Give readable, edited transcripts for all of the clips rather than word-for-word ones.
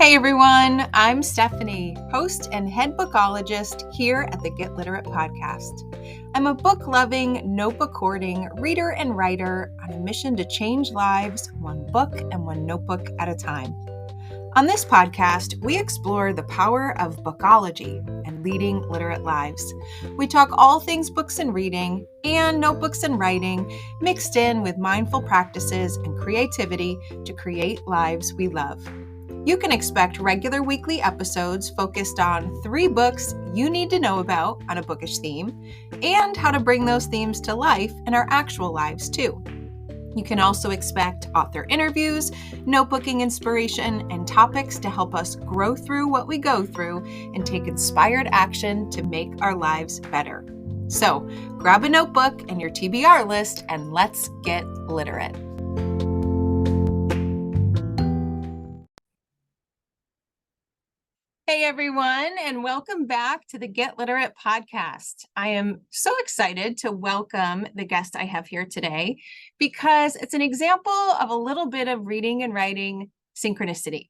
Hey everyone, I'm Stephanie, host and head bookologist here at the Get Literate podcast. I'm a book-loving, notebook-hoarding reader and writer on a mission to change lives one book and one notebook at a time. On this podcast, we explore the power of bookology and leading literate lives. We talk all things books and reading and notebooks and writing, mixed in with mindful practices and creativity to create lives we love. You can expect regular weekly episodes focused on 3 books you need to know about on a bookish theme and how to bring those themes to life in our actual lives too. You can also expect author interviews, notebooking inspiration, and topics to help us grow through what we go through and take inspired action to make our lives better. So grab a notebook and your TBR list and let's get literate. Hey everyone, and welcome back to the Get Literate podcast. I am so excited to welcome the guest I have here today because it's an example of a little bit of reading and writing synchronicity.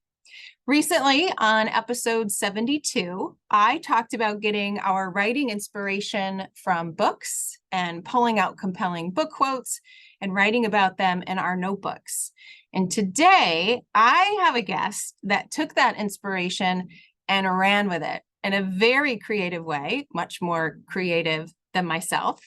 Recently, on episode 72, I talked about getting our writing inspiration from books and pulling out compelling book quotes and writing about them in our notebooks. And today, I have a guest that took that inspiration and ran with it in a very creative way, much more creative than myself,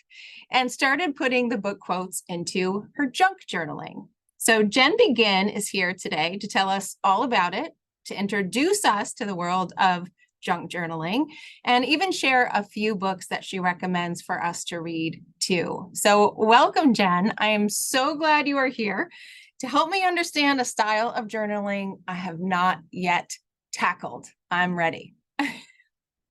and started putting the book quotes into her junk journaling. So Jenn Begin is here today to tell us all about it, to introduce us to the world of junk journaling, and even share a few books that she recommends for us to read too. So welcome, Jenn. I am so glad you are here to help me understand a style of journaling I have not yet tackled. I'm ready.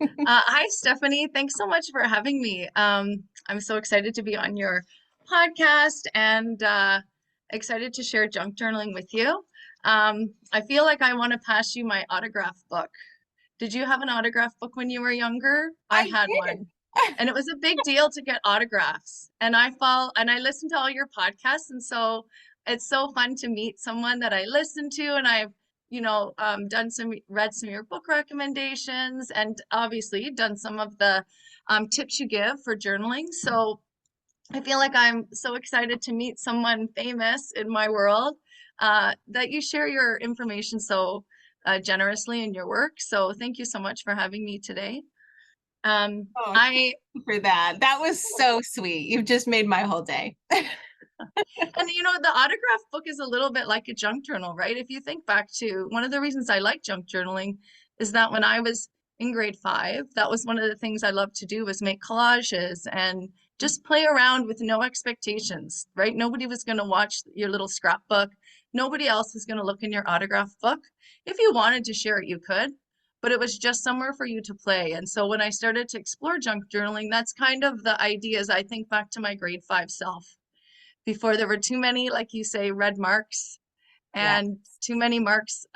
Hi, Stephanie. Thanks so much for having me. I'm so excited to be on your podcast and excited to share junk journaling with you. I feel like I want to pass you my autograph book. Did you have an autograph book when you were younger? I had one. And it was a big deal to get autographs. And I listen to all your podcasts. And so it's so fun to meet someone that I listen to, and I've read some of your book recommendations, and obviously done some of the tips you give for journaling. So I feel like I'm so excited to meet someone famous in my world, that you share your information so generously in your work. So thank you so much for having me today. Thank you for that. That was so sweet. You've just made my whole day. And the autograph book is a little bit like a junk journal, right? If you think back to one of the reasons I like junk journaling is that when I was in grade 5, that was one of the things I loved to do, was make collages and just play around with no expectations, right? Nobody was going to watch your little scrapbook. Nobody else was going to look in your autograph book. If you wanted to share it, you could, but it was just somewhere for you to play. And so when I started to explore junk journaling, that's kind of the idea as I think back to my grade 5 self. Before there were too many, like you say, red marks and too many marks,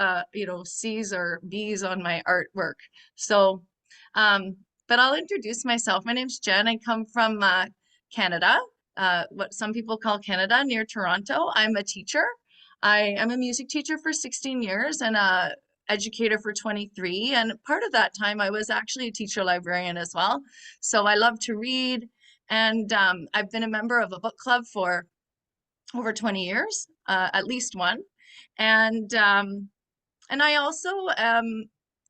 C's or B's on my artwork. So, but I'll introduce myself. My name's Jenn. I come from Canada, what some people call Canada, near Toronto. I'm a teacher. I am a music teacher for 16 years and a educator for 23. And part of that time, I was actually a teacher librarian as well. So I love to read. And I've been a member of a book club for over 20 years, at least one. And I also, I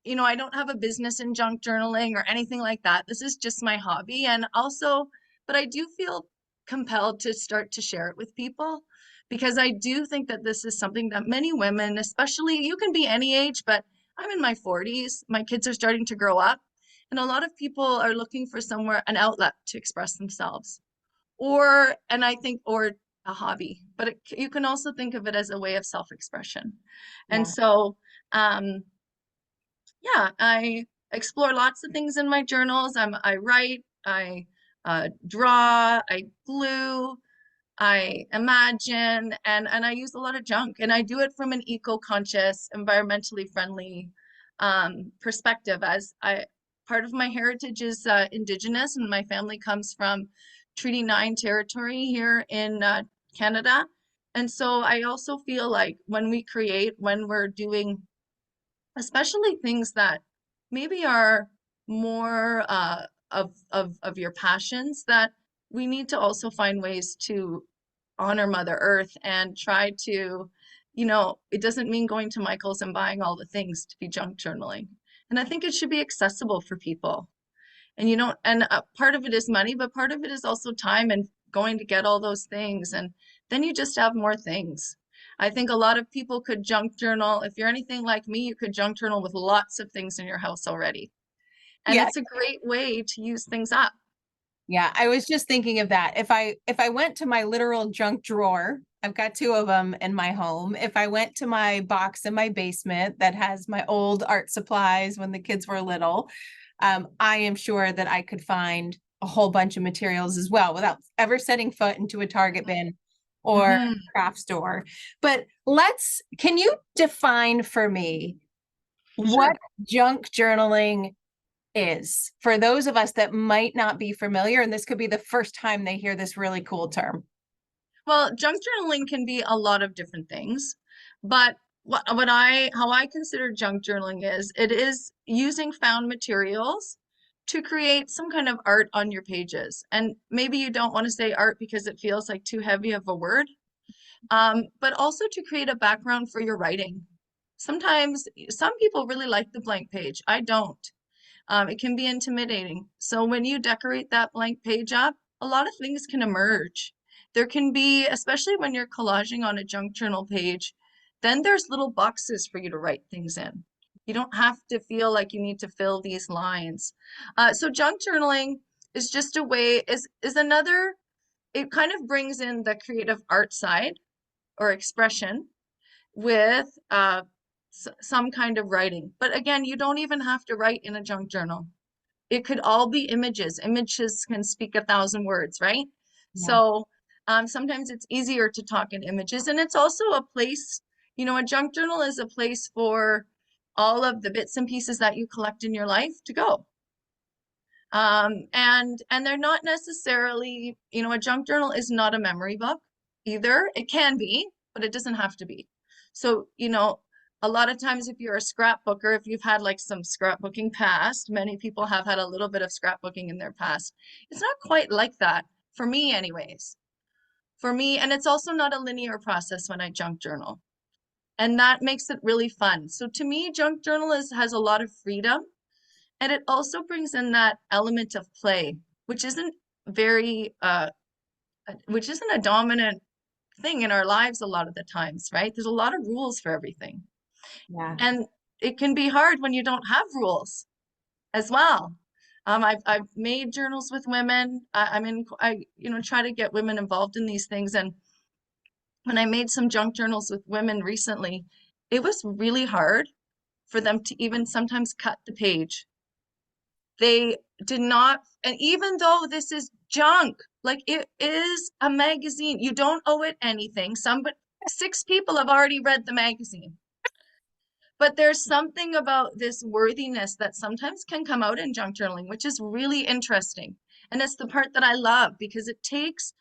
don't have a business in junk journaling or anything like that. This is just my hobby. But I do feel compelled to start to share it with people, because I do think that this is something that many women, especially, you can be any age, but I'm in my 40s, my kids are starting to grow up, and a lot of people are looking for an outlet to express themselves, or a hobby, but you can also think of it as a way of self-expression. And so, I explore lots of things in my journals. I write, I draw, I glue, I imagine, and I use a lot of junk, and I do it from an eco-conscious, environmentally friendly perspective, as part of my heritage is Indigenous, and my family comes from Treaty 9 territory here in Canada. And so I also feel like when we're doing especially things that maybe are more of your passions, that we need to also find ways to honor Mother Earth and try to, it doesn't mean going to Michael's and buying all the things to be junk journaling. And I think it should be accessible for people. And part of it is money, but part of it is also time and going to get all those things. And then you just have more things. I think a lot of people could junk journal. If you're anything like me, you could junk journal with lots of things in your house already. And Yeah. it's a great way to use things up. Yeah, I was just thinking of that. If I went to my literal junk drawer, I've got two of them in my home. If I went to my box in my basement that has my old art supplies when the kids were little, I am sure that I could find a whole bunch of materials as well without ever setting foot into a Target bin or Hmm. craft store. But can you define for me what Sure. junk journaling is for those of us that might not be familiar, and this could be the first time they hear this really cool term? Well, junk journaling can be a lot of different things, but how I consider junk journaling is it is using found materials to create some kind of art on your pages. And maybe you don't want to say art because it feels like too heavy of a word, but also to create a background for your writing. Sometimes some people really like the blank page. I don't. It can be intimidating. So when you decorate that blank page up, a lot of things can emerge. There can be, especially when you're collaging on a junk journal page, then there's little boxes for you to write things in. You don't have to feel like you need to fill these lines. So junk journaling is just a way, is another, it kind of brings in the creative art side or expression with some kind of writing. But again, you don't even have to write in a junk journal. It could all be images. Images can speak 1,000 words, right? Yeah. So sometimes it's easier to talk in images. And it's also a place, a junk journal is a place for all of the bits and pieces that you collect in your life to go. And they're not necessarily, a junk journal is not a memory book either. It can be, but it doesn't have to be. So, a lot of times if you're a scrapbooker, if you've had like some scrapbooking past, many people have had a little bit of scrapbooking in their past. It's not quite like that for me anyways. For me, and it's also not a linear process when I junk journal. And that makes it really fun. So to me, junk journal has a lot of freedom, and it also brings in that element of play, which isn't very, which isn't a dominant thing in our lives a lot of the times, right? There's a lot of rules for everything. Yeah. And it can be hard when you don't have rules as well. I've made journals with women. Try to get women involved in these things. And when I made some junk journals with women recently, it was really hard for them to even sometimes cut the page. They did not, and even though this is junk, like it is a magazine, you don't owe it anything. But 6 people have already read the magazine. But there's something about this worthiness that sometimes can come out in junk journaling, which is really interesting. And it's the part that I love because it takes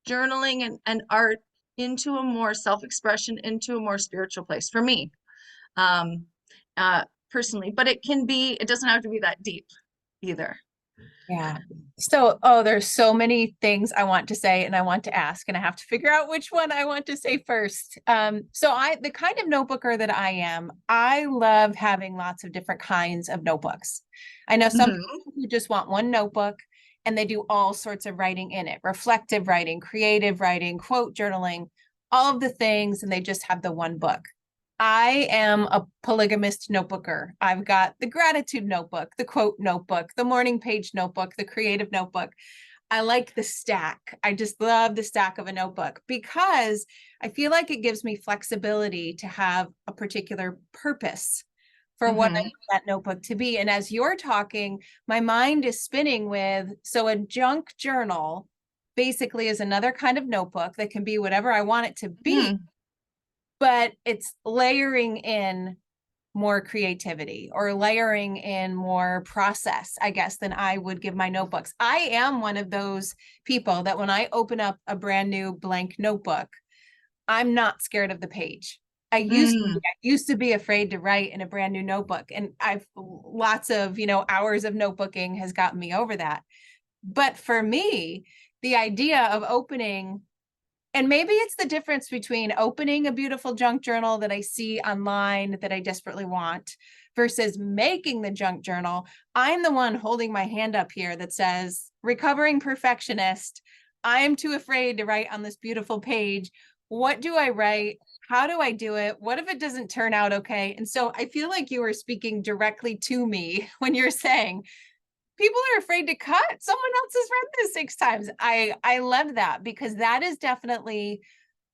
journaling and art into a more self-expression, into a more spiritual place for me, um, personally. But it doesn't have to be that deep either. Yeah. So, there's so many things I want to say and I want to ask, and I have to figure out which one I want to say first. The kind of notebooker that I am, I love having lots of different kinds of notebooks. I know some Mhm. people who just want one notebook and they do all sorts of writing in it, reflective writing, creative writing, quote journaling, all of the things, and they just have the one book. I am a polygamist notebooker. I've got the gratitude notebook, the quote notebook, the morning page notebook, the creative notebook. I like the stack. I just love the stack of a notebook because I feel like it gives me flexibility to have a particular purpose for what I Mhm. want that notebook to be. And as you're talking, my mind is spinning so a junk journal basically is another kind of notebook that can be whatever I want it to be, Mhm. but it's layering in more creativity or layering in more process, I guess, than I would give my notebooks. I am one of those people that when I open up a brand new blank notebook, I'm not scared of the page. Mm. I used to be afraid to write in a brand new notebook, and I've lots of, hours of notebooking has gotten me over that. But for me, the idea of opening, and maybe it's the difference between opening a beautiful junk journal that I see online that I desperately want versus making the junk journal. I'm the one holding my hand up here that says, recovering perfectionist. I am too afraid to write on this beautiful page. What do I write? How do I do it? What if it doesn't turn out okay? And so I feel like you were speaking directly to me when you're saying, people are afraid to cut. Someone else has read this 6 times. I love that, because that is definitely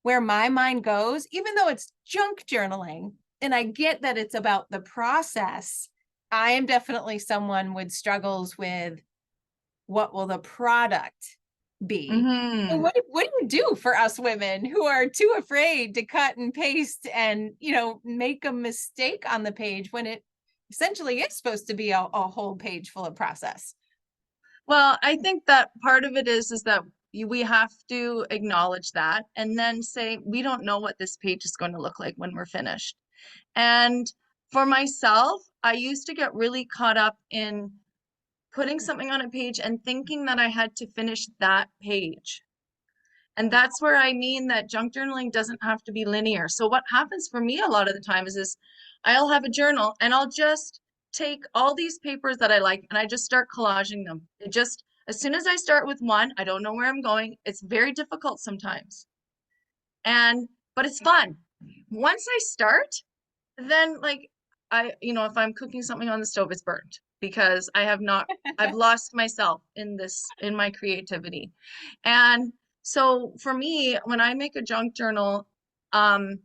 where my mind goes, even though it's junk journaling. And I get that it's about the process. I am definitely someone with struggles with what will the product be. So Hmm. what do you do for us women who are too afraid to cut and paste and, make a mistake on the page when it essentially is supposed to be a whole page full of process? Well, I think that part of it is that we have to acknowledge that and then say we don't know what this page is going to look like when we're finished. And for myself, I used to get really caught up in putting something on a page and thinking that I had to finish that page. And that's where I mean that junk journaling doesn't have to be linear. So what happens for me a lot of the times is I'll have a journal and I'll just take all these papers that I like and I just start collaging them. It just, as soon as I start with one, I don't know where I'm going. It's very difficult sometimes. But it's fun. Once I start, then like if I'm cooking something on the stove, it's burnt because I've lost myself in my creativity. And so for me, when I make a junk journal, um,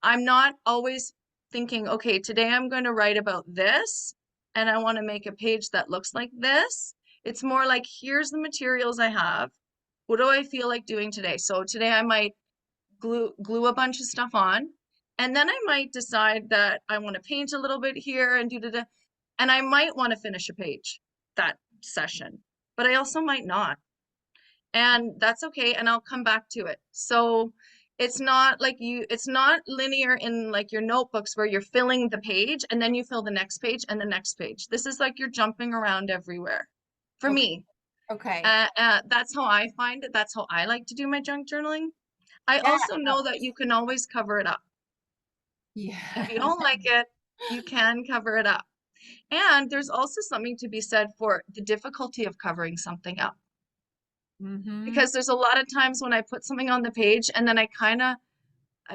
I'm not always thinking, okay, today I'm going to write about this and I want to make a page that looks like this. It's more like, here's the materials I have. What do I feel like doing today? So today I might glue a bunch of stuff on, and then I might decide that I want to paint a little bit here and and I might want to finish a page that session, but I also might not. And that's okay, and I'll come back to it. So it's not linear in like your notebooks where you're filling the page and then you fill the next page and the next page. This is like you're jumping around everywhere for Okay. me. Okay. That's how I find it. That's how I like to do my junk journaling. I Yeah. also know that you can always cover it up. If you Yeah. don't like it, you can cover it up. And there's also something to be said for the difficulty of covering something up. Mm-hmm. Because there's a lot of times when I put something on the page and then I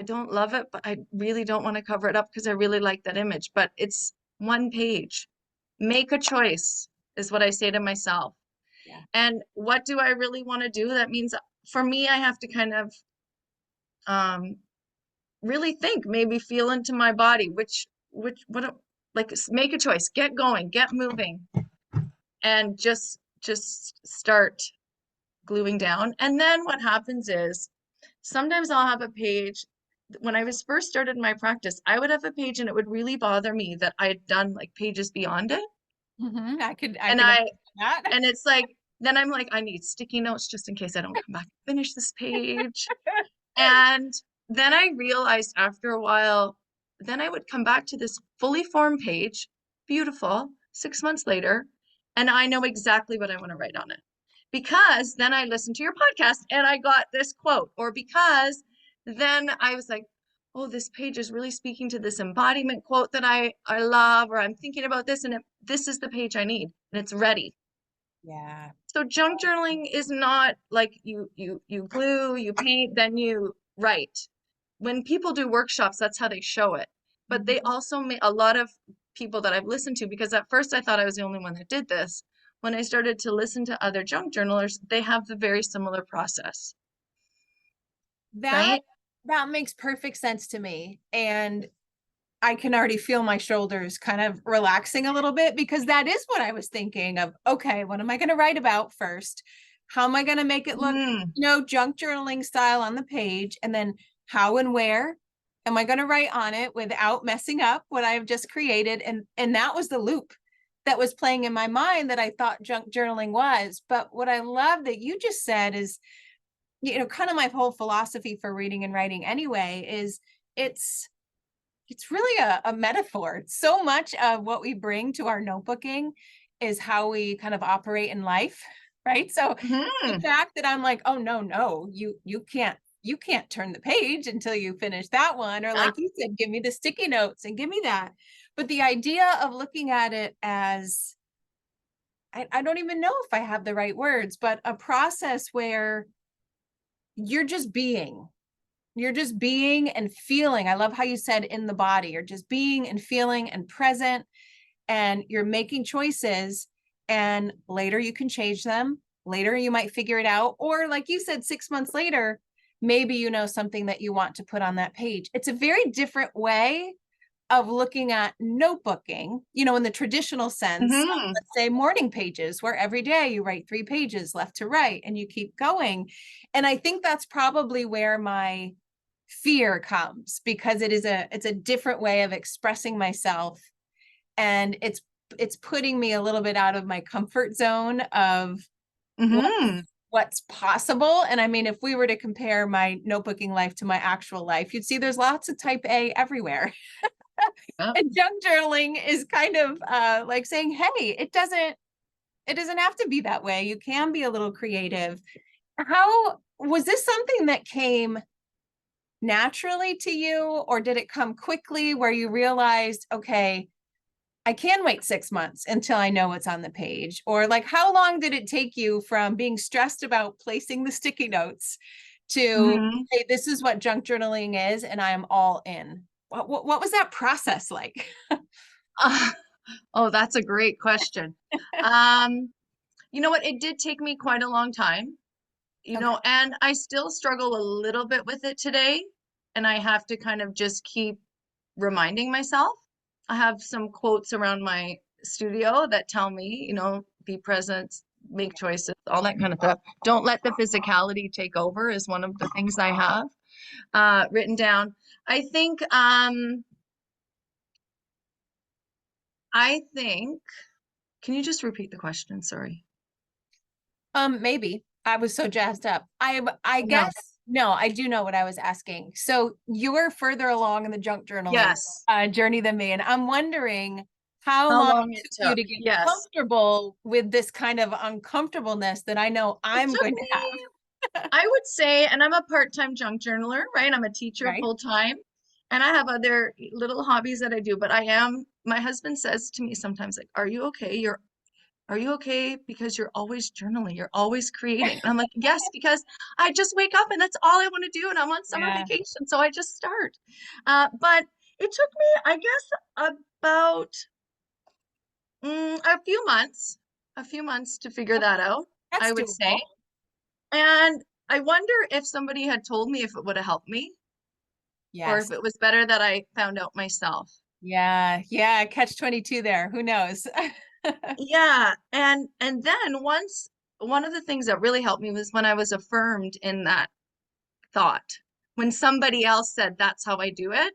don't love it, but I really don't want to cover it up because I really like that image. But it's one page. Make a choice, is what I say to myself. Yeah. And what do I really want to do? That means for me, I have to kind of um, really think, maybe feel into my body, what, like make a choice, get going, get moving, and just start gluing down. And then what happens is sometimes I'll have a page. When I was first started my practice, I would have a page and it would really bother me that I had done like pages beyond it. Mm-hmm. I And can I understand that. and it's like then I'm like, I need sticky notes just in case I don't come back and finish this page. And then I realized after a while, then I would come back to this fully formed page, beautiful, 6 months later, and I know exactly what I want to write on it. Because then I listened to your podcast and I got this quote, or because then I was like, oh, this page is really speaking to this embodiment quote that I love, or I'm thinking about this, and this is the page I need, and it's ready. Yeah. So junk journaling is not like you glue, you paint, then you write. When people do workshops, that's how they show it. But they Mm-hmm. also make a lot of people that I've listened to, because at first I thought I was the only one that did this. When I started to listen to other junk journalers, they have the very similar process, That right? that makes perfect sense to me. And I can already feel my shoulders kind of relaxing a little bit, because that is what I was thinking of. Okay, what am I going to write about first? How am I going to make it look, Mm, junk journaling style on the page? And then how and where am I going to write on it without messing up what I've just created? And that was the loop that was playing in my mind that I thought junk journaling was. But what I love that you just said is, kind of my whole philosophy for reading and writing anyway, is it's really a metaphor. So much of what we bring to our notebooking is how we kind of operate in life, right? So the Hmm. fact that I'm like, oh no, you can't turn the page until you finish that one, or Yeah. like you said, give me the sticky notes and give me that. But the idea of looking at it as, I don't even know if I have the right words, but a process where you're just being, you're just being and feeling. I love how you said in the body, you're just being and feeling and present, and you're making choices, and later you can change them. Later you might figure it out, or like you said, 6 months later, maybe you know something that you want to put on that page. It's a very different way of looking at notebooking, in the traditional sense of, Hmm. let's say, morning pages, where every day you write 3 pages left to right and you keep going. And I think that's probably where my fear comes, because it's a different way of expressing myself, and it's putting me a little bit out of my comfort zone of Hmm. what's possible. And I mean, if we were to compare my notebooking life to my actual life, you'd see there's lots of type A everywhere. Yep. And junk journaling is kind of like saying, hey, it doesn't have to be that way. You can be a little creative. How was this something that came naturally to you, or did it come quickly where you realized, okay, I can wait 6 months until I know what's on the page? Or like, how long did it take you from being stressed about placing the sticky notes to, Hmm. hey, this is what junk journaling is, and I am all in? What was that process like? Oh, that's a great question. Um, you know what? It did take me quite a long time, Okay. and I still struggle a little bit with it today. And I have to kind of just keep reminding myself. I have some quotes around my studio that tell me, be present, make choices, all that kind of stuff. Don't let the physicality take over is one of the things I have written down. I think, I think, can you just repeat the question? Sorry. Maybe. I was so jazzed up. I No. guess no, I do know what I was asking. So you were further along in the junk journaling Yes. journey than me, and I'm wondering how How long long it it took you took. to get Yes. comfortable with this kind of uncomfortableness that I know It I'm took going to me, have, I would say, and I'm a part-time junk journaler, right? I'm a teacher right? full-time, and I have other little hobbies that I do, but my husband says to me sometimes, like, "Are you okay? Are you okay? Because you're always journaling, you're always creating." And I'm like, "Yes, because I just wake up and that's all I want to do, and I'm on summer Yeah. vacation, so I just start." But it took me, I guess, about a few months to figure Okay. that out, I That's would say. doable. And I wonder if somebody had told me if it would have helped me or if Yes. it was better that I found out myself. Yeah. Yeah. Catch 22 there. Who knows? Yeah, and then once one of the things that really helped me was when I was affirmed in that thought. When somebody else said that's how I do it,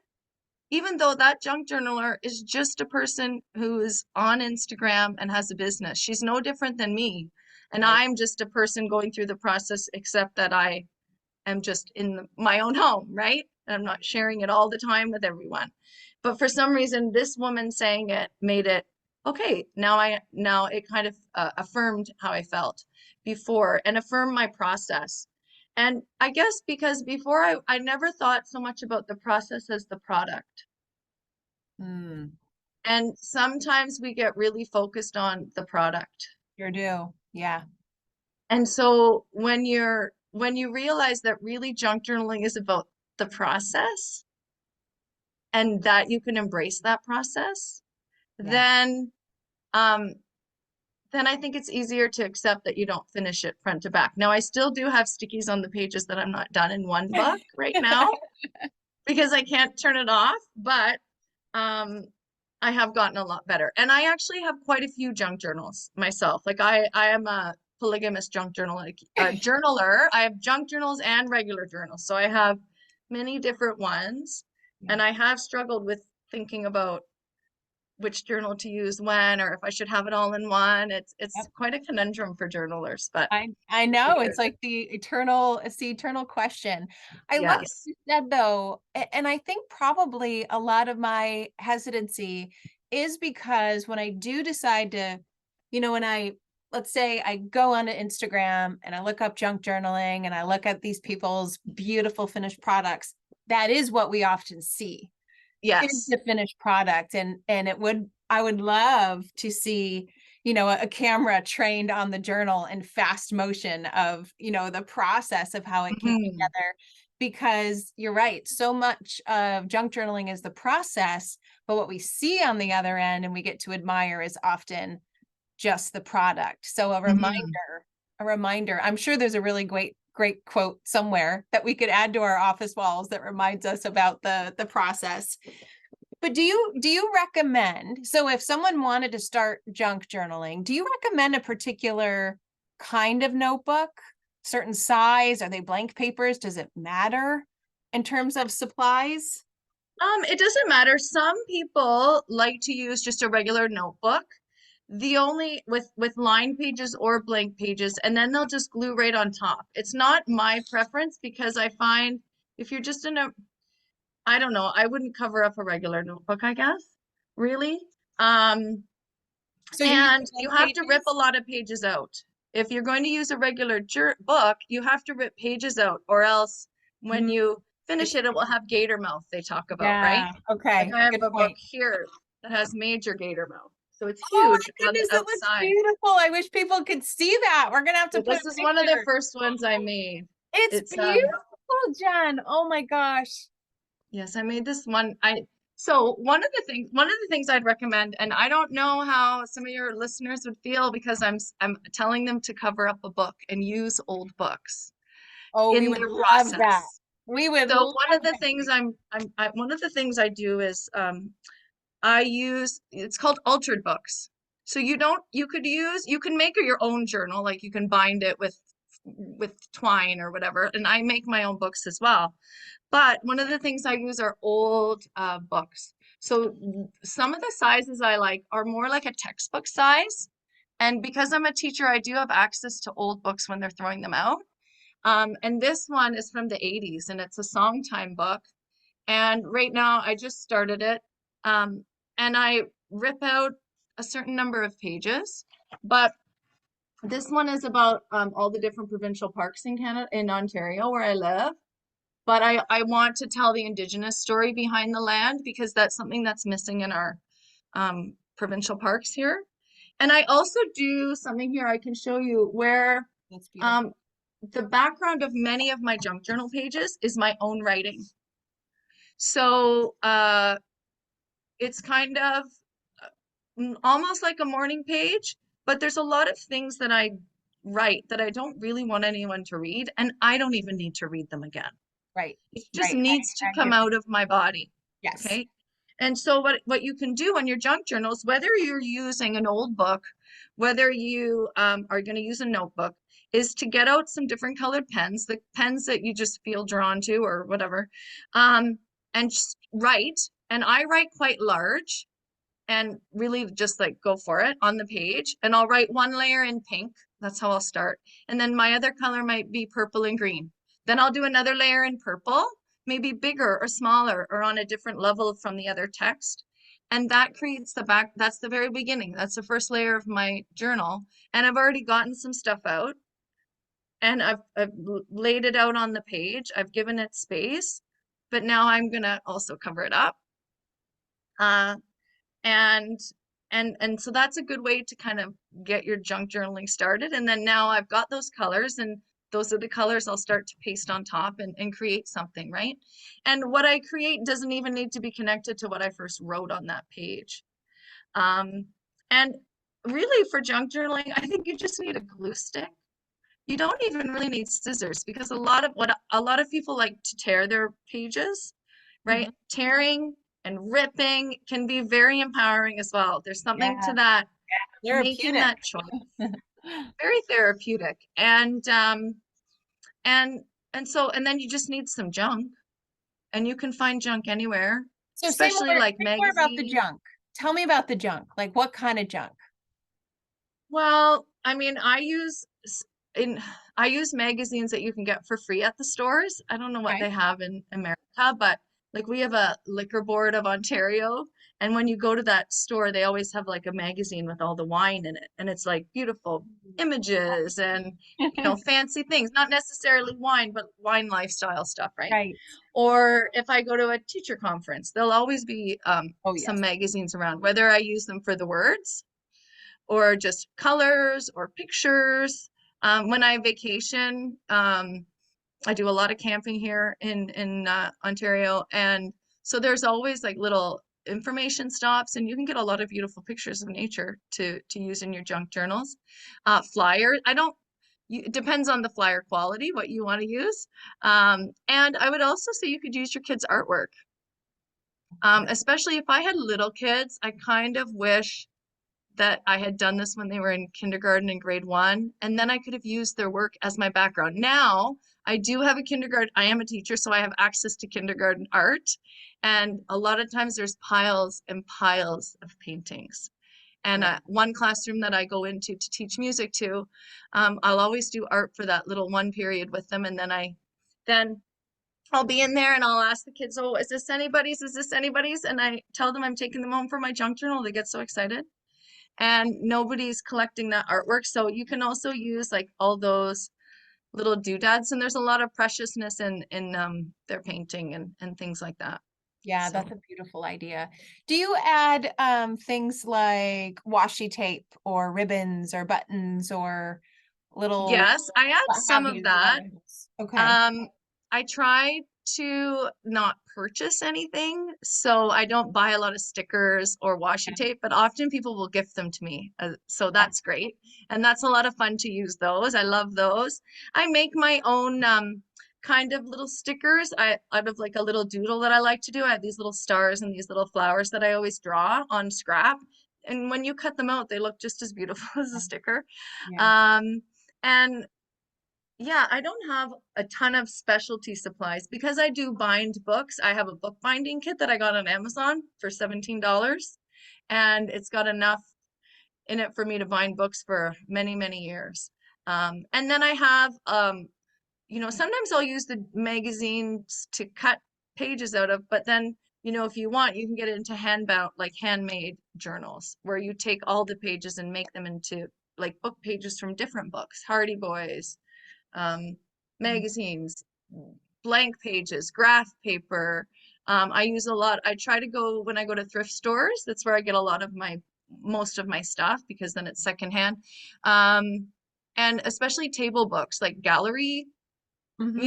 even though that junk journaler is just a person who is on Instagram and has a business. She's no different than me. And Right. I'm just a person going through the process, except that I am just in my own home, right? And I'm not sharing it all the time with everyone. But for some reason, this woman saying it made it okay. Now it kind of affirmed how I felt before and affirmed my process. And I guess because before I never thought so much about the process as the product. Hmm. And sometimes we get really focused on the product. You're due. Yeah. And so when you realize that really junk journaling is about the process and that you can embrace that process, Yeah. then um then I think it's easier to accept that you don't finish it front to back. Now I still do have stickies on the pages that I'm not done in one book right now because I can't turn it off, but um I have gotten a lot better. And I actually have quite a few junk journals myself. Like I am a polygamous junk journaler. I have junk journals and regular journals. So I have many different ones. Yeah. And I have struggled with thinking about which journal to use when, or if I should have it all in one. It's Yep. quite a conundrum for journalers, but I know it's like it's the eternal question. I love what yes. you said though, and I think probably a lot of my hesitancy is because when I do decide to, when let's say I go onto Instagram and I look up junk journaling and I look at these people's beautiful finished products, that is what we often see is Yes. the finished product. And I would love to see, a camera trained on the journal in fast motion of, the process of how it came Mhm. together. Because you're right, so much of junk journaling is the process, but what we see on the other end and we get to admire is often just the product. So Mhm. a reminder. I'm sure there's a really great quote somewhere that we could add to our office walls that reminds us about the process. But do you recommend, so if someone wanted to start junk journaling, do you recommend a particular kind of notebook, certain size? Are they blank papers? Does it matter in terms of supplies? It doesn't matter. Some people like to use just a regular notebook. The only with line pages or blank pages, and then they'll just glue right on top. It's not my preference because I find if you're just in a, I don't know, I wouldn't cover up a regular notebook, I guess, really. Um, So you use and you blank have to rip a pages? lot of pages out. If you're going to use a regular book, you have to rip pages out, or else when Mm, you finish it's it, it will have gator mouth, they talk about, right? yeah, Like okay, I have good a book point. here that has major gator mouth. So it's Oh huge my on the goodness, it looks outside. beautiful. I wish people could see that. We're gonna have to So put this a is one of the picture. first ones I made. It's It's beautiful, Jen. Oh my gosh. yes, I made this one. So one of the things I'd recommend, and I don't know how some of your listeners would feel because I'm telling them to cover up a book and use old books Oh, we in would their love that. process. We would So love one of the that. things one of the things I do is I use it's called altered books. So you can make your own journal, like you can bind it with twine or whatever, and I make my own books as well. But one of the things I use are old books. So some of the sizes I like are more like a textbook size. And because I'm a teacher, I do have access to old books when they're throwing them out. And this one is from the 80s and it's a song time book. And right now I just started it. Um, and I rip out a certain number of pages. But this one is about all the different provincial parks in Canada, in Ontario, where I live. But I want to tell the Indigenous story behind the land because that's something that's missing in our provincial parks here. And I also do something here I can show you where That's beautiful. um, the background of many of my junk journal pages is my own writing. So it's kind of almost like a morning page, but there's a lot of things that I write that I don't really want anyone to read, and I don't even need to read them again. Right. It just Right. needs to I come agree. out of my body. Yes. Okay. And so what you can do on your junk journals, whether you're using an old book, whether you are going to use a notebook, is to get out some different colored pens, the pens that you just feel drawn to or whatever, um, and just write. And I write quite large and really just like go for it on the page. And I'll write one layer in pink. That's how I'll start. And then my other color might be purple and green. Then I'll do another layer in purple, maybe bigger or smaller or on a different level from the other text. And that creates that's the very beginning. That's the first layer of my journal. And I've already gotten some stuff out and I've laid it out on the page. I've given it space, but now I'm gonna also cover it up. Uh, and and so that's a good way to kind of get your junk journaling started. And then now I've got those colors and those are the colors I'll start to paste on top and create something, right? And what I create doesn't even need to be connected to what I first wrote on that page. And really for junk journaling, I think you just need a glue stick. You don't even really need scissors because a lot of people like to tear their pages, right? Mhm. Tearing and ripping can be very empowering as well. There's something to Yeah. that, making Therapeutic. that choice, very therapeutic. And and then you just need some junk and you can find junk anywhere, So especially like say more about the magazines. junk. tell me about the junk. Like what kind of junk? Well, I mean, in I use magazines that you can get for free at the stores. I don't know what Okay. they have in America, but like we have a liquor board of Ontario, and when you go to that store, they always have like a magazine with all the wine in it, and it's like beautiful images and fancy things, not necessarily wine, but wine lifestyle stuff, right? Right. Or if I go to a teacher conference, there'll always be Oh, some yes. magazines around, whether I use them for the words or just colors or pictures. When I vacation, I do a lot of camping here in Ontario, and so there's always like little information stops, and you can get a lot of beautiful pictures of nature to use in your junk journals. Flyers, I don't. It depends on the flyer quality, what you want to use. And I would also say you could use your kids' artwork, especially if I had little kids. I kind of wish that I had done this when they were in kindergarten and grade one, and then I could have used their work as my background. Now, I do have a kindergarten, I am a teacher, so I have access to kindergarten art. And a lot of times there's piles and piles of paintings. And Right. one classroom that I go into to teach music to, I'll always do art for that little one period with them. And then I'll be in there and I'll ask the kids, oh, is this anybody's? Is this anybody's? And I tell them I'm taking them home for my junk journal. They get so excited and nobody's collecting that artwork. So you can also use like all those little doodads, and there's a lot of preciousness in their painting and things like that. Yeah, So that's a beautiful idea. Do you add things like washi tape or ribbons or buttons or little, yes, I add what some have of you, little that. items? Okay. Um, I try to not purchase anything, so I don't buy a lot of stickers or washi Okay. tape, but often people will gift them to me. So Yeah. that's great. And that's a lot of fun to use those. I love those. I make my own kind of little stickers out of like a little doodle that I like to do. I have these little stars and these little flowers that I always draw on scrap. And when you cut them out, they look just as beautiful as a sticker. Yeah. Um, and yeah, I don't have a ton of specialty supplies because I do bind books. I have a book binding kit that I got on Amazon for $17, and it's got enough in it for me to bind books for many, many years. And then I have, sometimes I'll use the magazines to cut pages out of, but then, if you want, you can get it into handbound, like handmade journals where you take all the pages and make them into like book pages from different books, Hardy Boys, um, magazines, blank pages, graph paper. I use a lot. I try to go when I go to thrift stores. That's where I get a lot of most of my stuff because then it's secondhand. Um, and especially table books, like gallery, Hmm.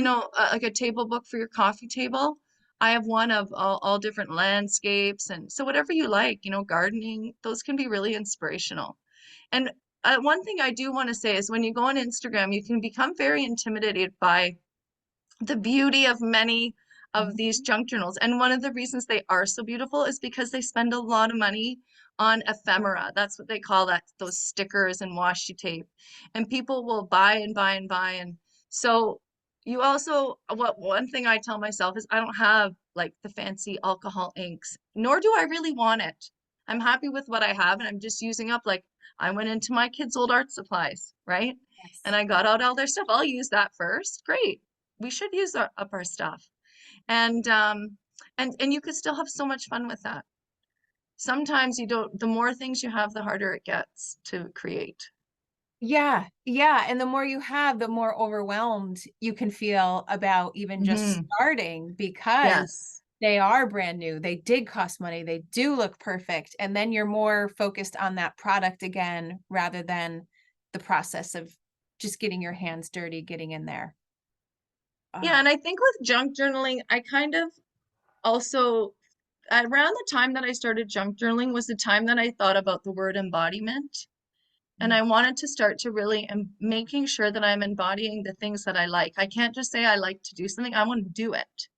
like a table book for your coffee table. I have one of all different landscapes. And so whatever you like, gardening, those can be really inspirational. And one thing I do want to say is when you go on Instagram, you can become very intimidated by the beauty of many of these junk journals. And one of the reasons they are so beautiful is because they spend a lot of money on ephemera. That's what they call that, those stickers and washi tape. And people will buy and buy and buy. And so you also, what one thing I tell myself is I don't have like the fancy alcohol inks, nor do I really want it. I'm happy with what I have and I'm just using up like I went into my kids' old art supplies, right? And Yes. I got out all their stuff. I'll use that first. Great, we should use up our stuff. And you could still have so much fun with that. Sometimes you don't, the more things you have, the harder it gets to create. Yeah, yeah. And the more you have, the more overwhelmed you can feel about even just Hmm. starting because Yes. they are brand new. They did cost money. They do look perfect. And then you're more focused on that product again rather than the process of just getting your hands dirty, getting in there. Yeah, Ah, and I think with junk journaling, I kind of also around the time that I started junk journaling was the time that I thought about the word embodiment. And mm, I wanted to start to really making sure that I'm embodying the things that I like. I can't just say I like to do something, I want to do it.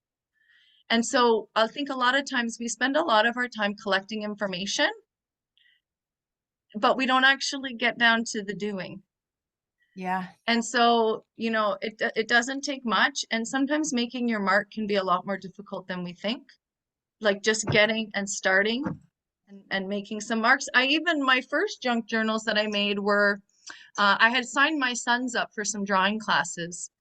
And so I think a lot of times we spend a lot of our time collecting information, but we don't actually get down to the doing. yeah. And so, it doesn't take much, and sometimes making your mark can be a lot more difficult than we think. Like just getting and starting. and making some marks. My first junk journals that I made were, I had signed my sons up for some drawing classes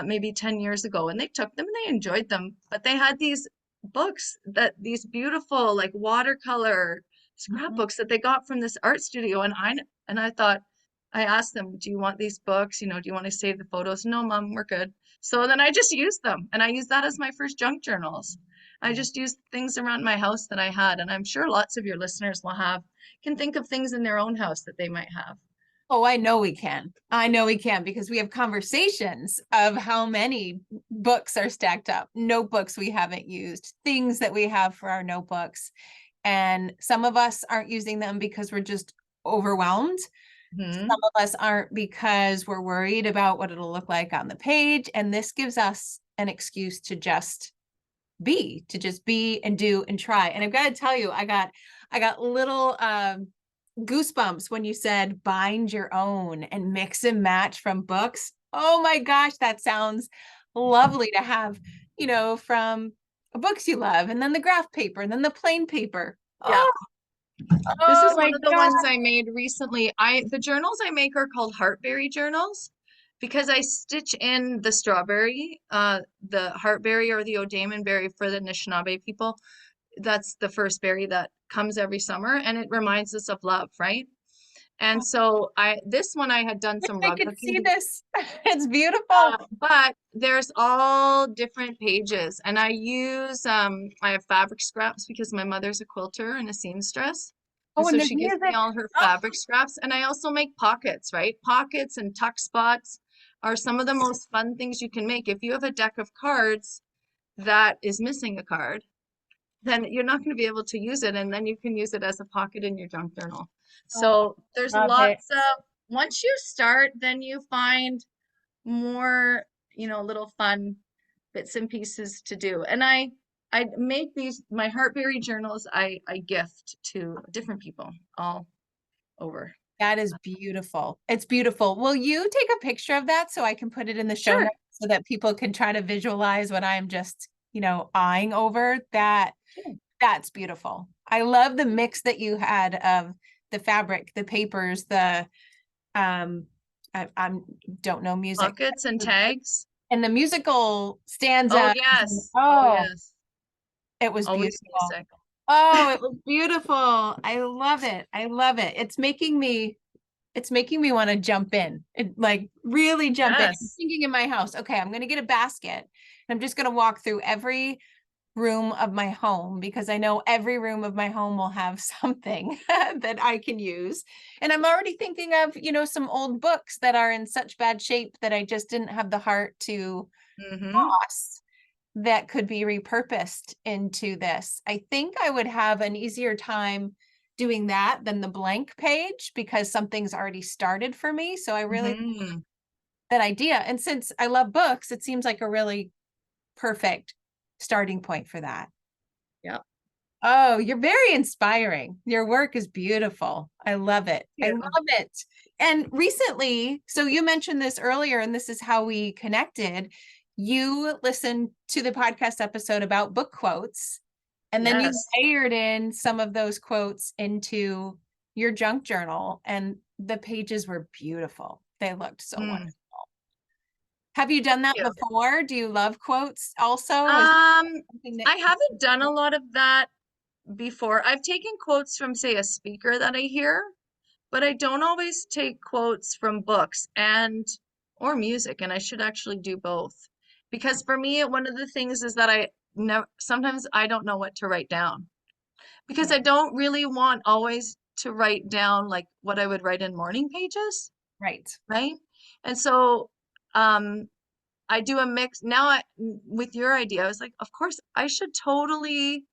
maybe 10 years ago, and they took them and they enjoyed them. But they had these books, these beautiful like watercolor Mhm. scrapbooks that they got from this art studio. And I thought, I asked them, do you want these books? Do you want to save the photos? No, Mom, we're good. So then I just used them, and I used that as my first junk journals. I just used things around my house that I had, and I'm sure lots of your listeners can think of things in their own house that they might have. Oh, I know we can. I know we can because we have conversations of how many books are stacked up, notebooks we haven't used, things that we have for our notebooks. And some of us aren't using them because we're just overwhelmed. Hmm. Some of us aren't because we're worried about what it'll look like on the page. And this gives us an excuse to just be and do and try. And I've got to tell you, I got little goosebumps when you said bind your own and mix and match from books. Oh my gosh, that sounds lovely to have, from books you love, and then the graph paper, and then the plain paper. Yeah. Oh, This oh is one my of the God. ones I made recently. The journals I make are called heartberry journals because I stitch in the strawberry, the heartberry or the O'Damon berry for the Anishinaabe people. That's the first berry that comes every summer, and it reminds us of love, right? And so this one I had done Wish some I rug could hooking. see this. It's beautiful. But there's all different pages, and I have fabric scraps because my mother's a quilter and a seamstress, and Oh, so and there's she gives me music. all her Oh, fabric scraps. And I also make pockets, right? Pockets and tuck spots are some of the most fun things you can make. If you have a deck of cards that is missing a card, then you're not going to be able to use it, and then you can use it as a pocket in your junk journal. oh, So there's love it. lots of, once you start, then you find more, little fun bits and pieces to do. And I make my heartberry journals, I gift to different people all over. That is beautiful. It's beautiful. Will you take a picture of that so I can put it in the show Sure. notes so that people can try to visualize what I'm just, eyeing over? Sure. That's beautiful. I love the mix that you had of the fabric, the papers, the I don't know music. Pockets and tags. And the musical Oh, stanza. yes. Oh, Oh, yes. it was Always beautiful. music. Oh, it was beautiful. I love it. I love it. It's making me want to jump in and like really jump in. I'm Yes. thinking in my house, okay, I'm going to get a basket and I'm just going to walk through every room of my home because I know every room of my home will have something that I can use. And I'm already thinking of, some old books that are in such bad shape that I just didn't have the heart to Mm-hmm. toss that could be repurposed into this. I think I would have an easier time doing that than the blank page because something's already started for me. So I really Mm-hmm. that idea. And since I love books, it seems like a really perfect starting point for that. Yep. Oh, you're very inspiring. Your work is beautiful. I love it. I Yeah. love it. And recently, so you mentioned this earlier, and this is how we connected. You listened to the podcast episode about book quotes, and then you Yes. layered in some of those quotes into your junk journal, and the pages were beautiful. They looked so Mm. wonderful. Have you done Thank that you. before? Do you love quotes also? Is Um, something that I haven't done a lot of that before. I've taken quotes from, say, a speaker that I hear, but I don't always take quotes from books and or music, and I should actually do both. Because for me, one of the things is that I never sometimes I don't know what to write down because yeah, I don't really want always to write down like what I would write in morning pages, right. right? And so um I do a mix now. With your idea, I was like, of course, I should totally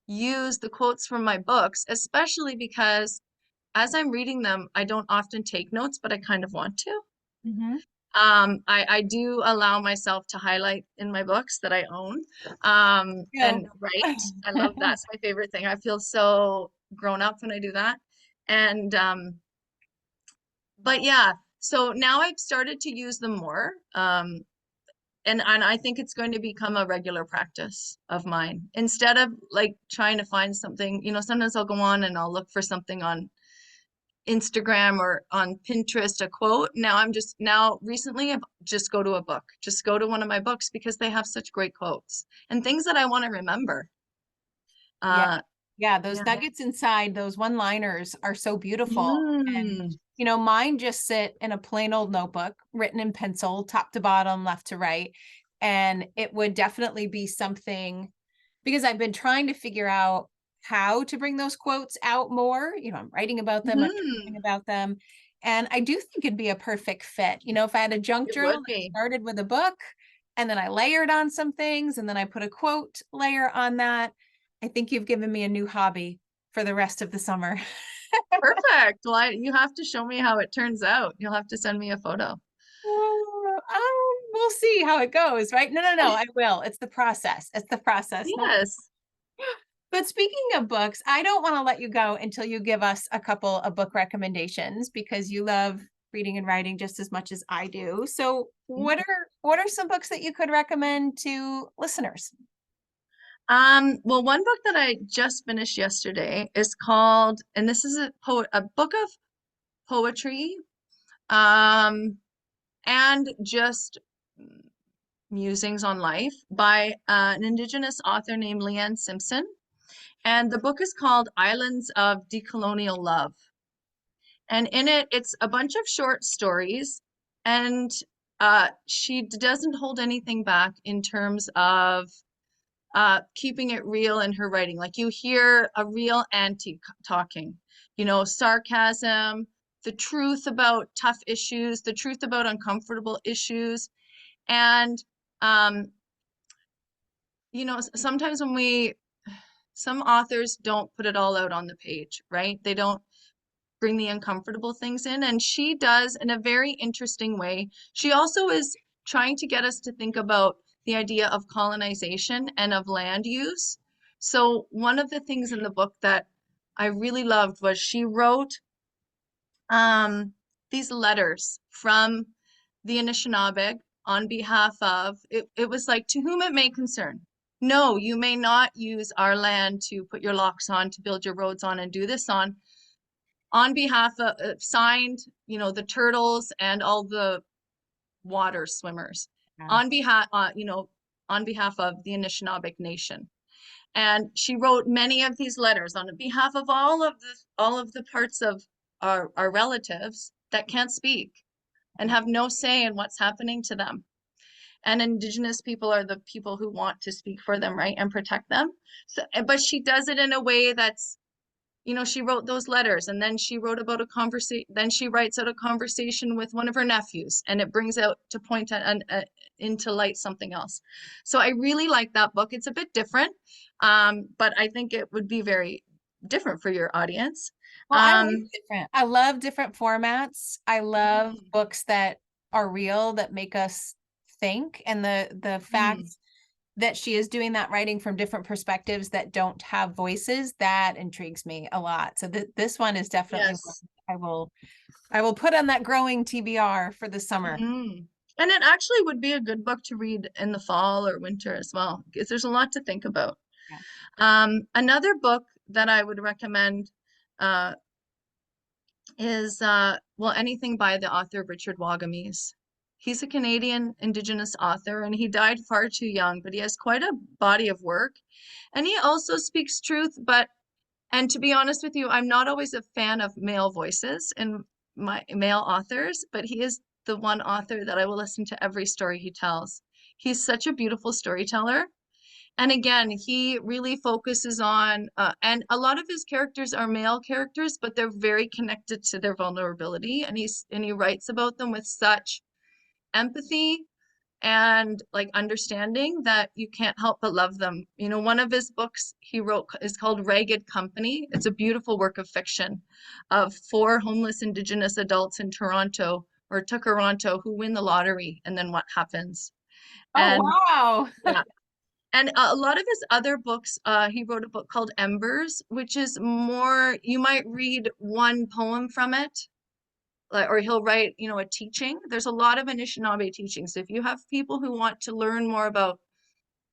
use the quotes from my books, especially because as I'm reading them, I don't often take notes, but I kind of want to. Mhm. I do allow myself to highlight in my books that I own, Yeah. and write. I love that's my favorite thing. I feel so grown up when I do that. And but yeah, so now I've started to use them more. and I think it's going to become a regular practice of mine. Instead of like trying to find something, sometimes I'll go on and I'll look for something on Instagram or on Pinterest, a quote. Now recently I've just go to a book, just go to one of my books because they have such great quotes and things that I want to remember. Yeah. Uh, Yeah, those yeah. nuggets inside, those one-liners are so beautiful. And, Mm. mine just sit in a plain old notebook, written in pencil, top to bottom, left to right. And it would definitely be something, because I've been trying to figure out how to bring those quotes out more. I'm writing about them, I'm Mm. talking about them. And I do think it'd be a perfect fit. If I had a junk It journal would that be. started with a book and then I layered on some things and then I put a quote layer on that, I think you've given me a new hobby for the rest of the summer. Perfect. Well, you have to show me how it turns out. You'll have to send me a photo. We'll see how it goes, right? No, I will. It's the process. It's the process. Not. Yes. But speaking of books, I don't want to let you go until you give us a couple of book recommendations because you love reading and writing just as much as I do. So what are some books that you could recommend to listeners? Well, one book that I just finished yesterday is called, and this is a book of poetry, um, and just musings on life by an Indigenous author named Leanne Simpson. And the book is called Islands of Decolonial Love. And in it, it's a bunch of short stories, and she doesn't hold anything back in terms of keeping it real in her writing. Like you hear a real auntie talking, sarcasm, the truth about tough issues, the truth about uncomfortable issues. And, um, sometimes some authors don't put it all out on the page, right? They don't bring the uncomfortable things in, and she does in a very interesting way. She also is trying to get us to think about the idea of colonization and of land use. So one of the things in the book that I really loved was she wrote these letters from the Anishinaabe on behalf of it was like, to whom it may concern. No, you may not use our land to put your locks on, to build your roads on, and do this on behalf of signed, the turtles and all the water swimmers Yeah. on behalf, on behalf of the Anishinaabe Nation. And she wrote many of these letters on behalf of all of the parts of our relatives that can't speak and have no say in what's happening to them. And Indigenous people are the people who want to speak for them, right, and protect them. So, but she does it in a way that's, she wrote those letters, and then she wrote about a conversation. Then she writes out a conversation with one of her nephews, and it brings out to point into light something else. So I really like that book. It's a bit different, but I think it would be very different for your audience. Well, I love different formats. I love Mm, books that are real, that make us think. And the fact mm, that she is doing that writing from different perspectives that don't have voices, that intrigues me a lot. So this one is definitely one yes. I will put on that growing TBR for the summer. Mm. And it actually would be a good book to read in the fall or winter as well, because there's a lot to think about. Yeah. Another book that I would recommend uh, is well, anything by the author Richard Wagamese. He's a Canadian Indigenous author, and he died far too young, but he has quite a body of work. And he also speaks truth, and to be honest with you, I'm not always a fan of male voices and my male authors, but he is the one author that I will listen to every story he tells. He's such a beautiful storyteller. And again, he really focuses on, and a lot of his characters are male characters, but they're very connected to their vulnerability, and he writes about them with such empathy and like understanding that you can't help but love them. One of his books he wrote is called Ragged Company. It's a beautiful work of fiction of four homeless Indigenous adults in Toronto or Toronto who win the lottery, and then what happens. Oh, And wow. yeah, and a lot of his other books, he wrote a book called Embers, which is more, you might read one poem from it, or he'll write, a teaching. There's a lot of Anishinaabe teachings. If you have people who want to learn more about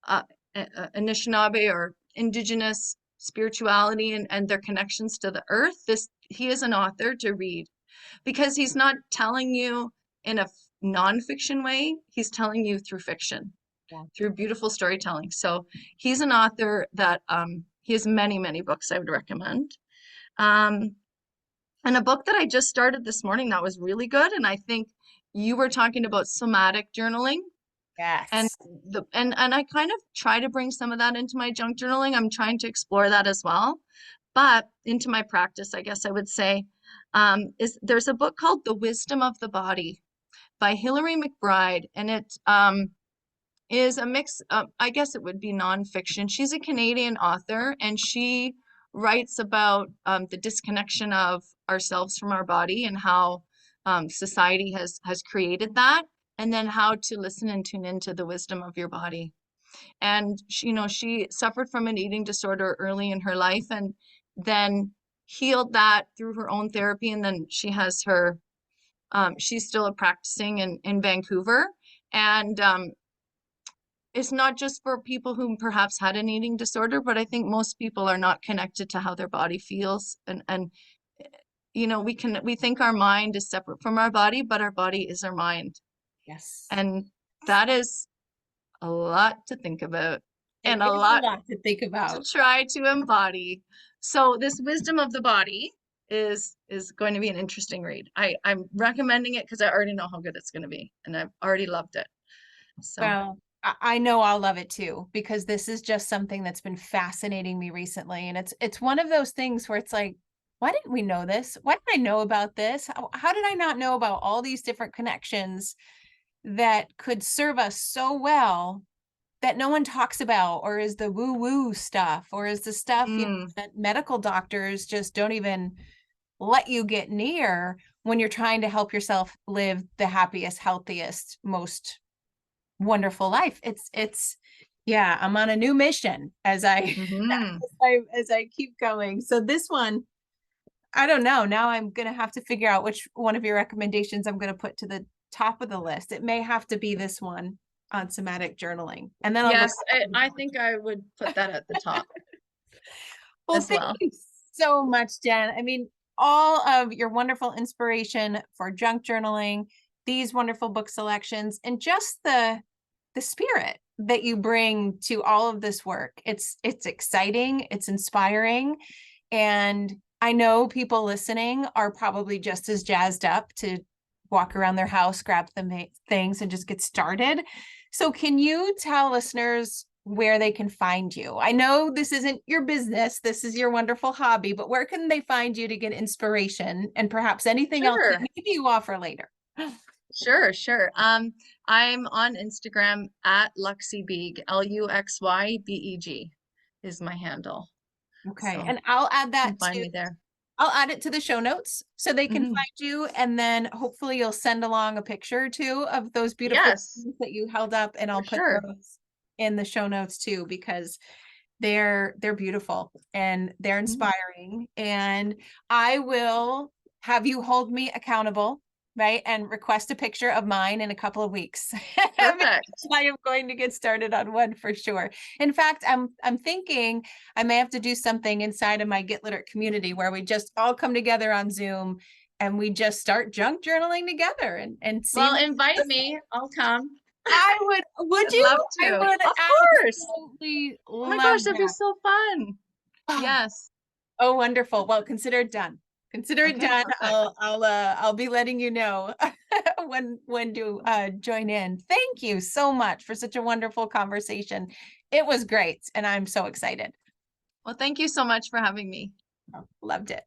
uh, Anishinaabe or indigenous spirituality and their connections to the earth, he is an author to read, because he's not telling you in a nonfiction way. He's telling you through fiction, through beautiful storytelling. So he's an author that he has many, many books I would recommend. And a book that I just started this morning that was really good, and I think you were talking about somatic journaling. And Yes. and I kind of try to bring some of that into my junk journaling. I'm trying to explore that as well, but into my practice, I guess I would say, there's a book called The Wisdom of the Body by Hilary McBride, and it is a mix of, I guess it would be nonfiction. She's a Canadian author, and she writes about the disconnection of ourselves from our body, and how society has created that, and then how to listen and tune into the wisdom of your body. And she suffered from an eating disorder early in her life, and then healed that through her own therapy. And then she has her, she's still practicing in Vancouver. And it's not just for people who perhaps had an eating disorder, but I think most people are not connected to how their body feels. And we think our mind is separate from our body, but our body is our mind. Yes. And that is a lot to think about, and It a is a lot lot to think to about. try to embody. So this wisdom of the body is going to be an interesting read. I'm recommending it because I already know how good it's going to be, and I've already loved it. So Well, I know I'll love it too, because this is just something that's been fascinating me recently. And it's one of those things where it's like, why didn't we know this? Why did I know about this? How did I not know about all these different connections that could serve us so well that no one talks about, or is the woo-woo stuff, or is the stuff that medical doctors just don't even let you get near when you're trying to help yourself live the happiest, healthiest, most wonderful life. It's yeah, I'm on a new mission as I mhm. as I keep going. So this one, I don't know. Now I'm gonna have to figure out which one of your recommendations I'm gonna put to the top of the list. It may have to be this one on somatic journaling, and then I'll go Yes, back to the I think I would put that at the top Well, as thank well. you so much, Jen. I mean, all of your wonderful inspiration for junk journaling, these wonderful book selections, and just the spirit that you bring to all of this work. It's exciting, it's inspiring, and I know people listening are probably just as jazzed up to walk around their house, grab the things, and just get started. So can you tell listeners where they can find you? I know this isn't your business, this is your wonderful hobby, but where can they find you to get inspiration and perhaps anything else that Sure, maybe you offer later? sure. I'm on Instagram at LuxyBeeg, LuxyBeeg is my handle. Okay, So and I'll add you can that find to me there. I'll add it to the show notes so they can Mhm. find you, and then hopefully you'll send along a picture or two of those beautiful Yes, things that you held up, and for I'll put sure. those in the show notes too, because they're beautiful and they're Mhm. inspiring. And I will have you hold me accountable, right? And request a picture of mine in a couple of weeks. Because Perfect. I am going to get started on one for sure. In fact, I'm thinking I may have to do something inside of my Get Literate community where we just all come together on Zoom and we just start junk journaling together and see Well, what invite me. I'll come. I would I'd you? love I to. would Of course. absolutely Oh my love gosh, that'd be that. so fun. Yes. Oh, wonderful. Well, consider it done. Consider it Okay, done. perfect. I'll be letting you know when to join in. Thank you so much for such a wonderful conversation. It was great, and I'm so excited. Well, thank you so much for having me. Loved it.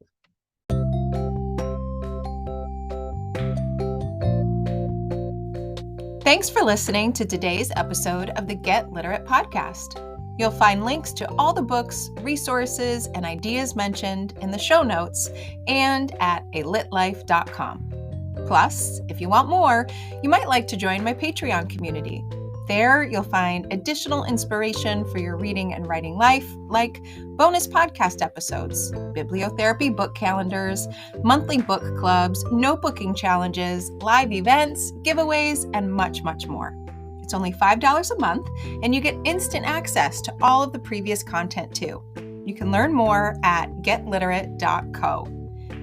Thanks for listening to today's episode of the Get Literate podcast. You'll find links to all the books, resources, and ideas mentioned in the show notes and at alitlife.com. Plus, if you want more, you might like to join my Patreon community. There, you'll find additional inspiration for your reading and writing life, like bonus podcast episodes, bibliotherapy book calendars, monthly book clubs, notebooking challenges, live events, giveaways, and much, much more. It's only $5 a month, and you get instant access to all of the previous content too. You can learn more at getliterate.co.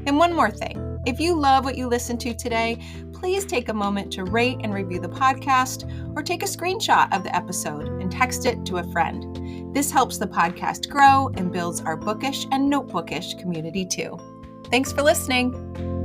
And one more thing. If you love what you listened to today, please take a moment to rate and review the podcast or take a screenshot of the episode and text it to a friend. This helps the podcast grow and builds our bookish and notebookish community too. Thanks for listening.